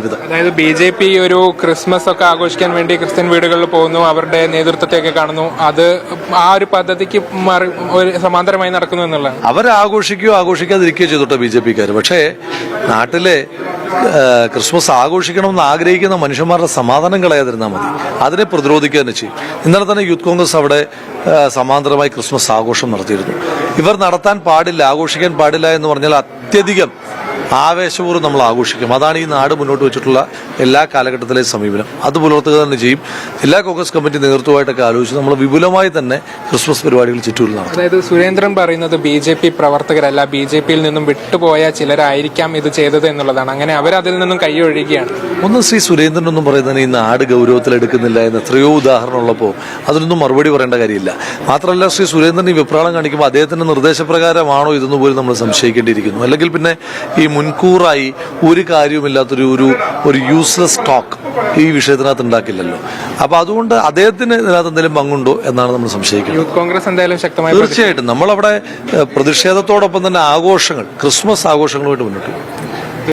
അതായത് BJP ഒരു Christmas ഒക്കെ ആഘോഷിക്കാൻ വേണ്ടി ക്രിസ്ത്യൻ വീടുകളിൽ പോകുന്നു, അവരുടെ നേതൃത്വത്തെയൊക്കെ കാണുന്നു, അത് ആ ഒരു പദ്ധതിക്ക് സമാന്തരമായി നടക്കുന്നു എന്നുള്ളത്. അവരാഘോഷിക്കുകയോ ആഘോഷിക്കാതിരിക്കുകയോ ചെയ്തോട്ടെ BJP-ക്കാർ. പക്ഷേ നാട്ടിലെ ക്രിസ്മസ് ആഘോഷിക്കണമെന്ന് ആഗ്രഹിക്കുന്ന മനുഷ്യന്മാരുടെ സമാധാനം കളയാതിരുന്നാൽ മതി. അതിനെ പ്രതിരോധിക്കുക തന്നെ ചെയ്യും. ഇന്നലെ തന്നെ യൂത്ത് കോൺഗ്രസ് അവിടെ സമാന്തരമായി ക്രിസ്മസ് ആഘോഷം നടത്തിയിരുന്നു. ഇവർ നടത്താൻ പാടില്ല, ആഘോഷിക്കാൻ പാടില്ല എന്ന് പറഞ്ഞാൽ അത്യധികം ആവേശപൂർവ്വം നമ്മൾ ആഘോഷിക്കും. അതാണ് ഈ നാട് മുന്നോട്ട് വെച്ചിട്ടുള്ള എല്ലാ കാലഘട്ടത്തിലെയും സമീപനം. അത് പുലർത്തുക തന്നെ ചെയ്യും. എല്ലാ കോൺഗ്രസ് കമ്മിറ്റി നേതൃത്വമായിട്ടൊക്കെ ആലോചിച്ച് നമ്മൾ വിപുലമായി തന്നെ ക്രിസ്മസ് പരിപാടികൾ ചുറ്റൂരിൽ നടത്തും. അതായത് സുരേന്ദ്രൻ പറയുന്നത് BJP പ്രവർത്തകരല്ല, BJP-യിൽ നിന്നും വിട്ടുപോയ ചിലരായിരിക്കാം ഇത് ചെയ്തത് എന്നുള്ളതാണ്. അങ്ങനെ അവരതിൽ നിന്നും കൈയൊഴിയുകയാണ്. ഒന്നും ശ്രീ സുരേന്ദ്രൻ ഒന്നും പറയുന്നതിന് ഈ നാട് ഗൗരവത്തിലെടുക്കുന്നില്ല എന്ന് എത്രയോ ഉദാഹരണം ഉള്ളപ്പോൾ അതിനൊന്നും മറുപടി പറയേണ്ട കാര്യമില്ല. മാത്രമല്ല ശ്രീ സുരേന്ദ്രൻ ഈ വെപ്രാളം കാണിക്കുമ്പോൾ അദ്ദേഹത്തിന്റെ നിർദ്ദേശപ്രകാരമാണോ ഇതെന്ന് പോലും നമ്മൾ സംശയിക്കേണ്ടിയിരിക്കുന്നു. അല്ലെങ്കിൽ പിന്നെ ഈ മുൻകൂറായി ഒരു കാര്യവുമില്ലാത്തൊരു ഒരു യൂസ്ലെസ് ടോക്ക് ഈ വിഷയത്തിനകത്ത് ഉണ്ടാക്കില്ലല്ലോ. അപ്പൊ അതുകൊണ്ട് അദ്ദേഹത്തിന് ഇതിനകത്ത് എന്തെങ്കിലും പങ്കുണ്ടോ എന്നാണ് നമ്മൾ സംശയിക്കുന്നത്. യൂത്ത് കോൺഗ്രസ് എന്തായാലും ശക്തമായി തീർച്ചയായിട്ടും നമ്മളവിടെ പ്രതിഷേധത്തോടൊപ്പം തന്നെ ആഘോഷങ്ങൾ, ക്രിസ്മസ് ആഘോഷങ്ങളുമായിട്ട് മുന്നോട്ട് പോകും.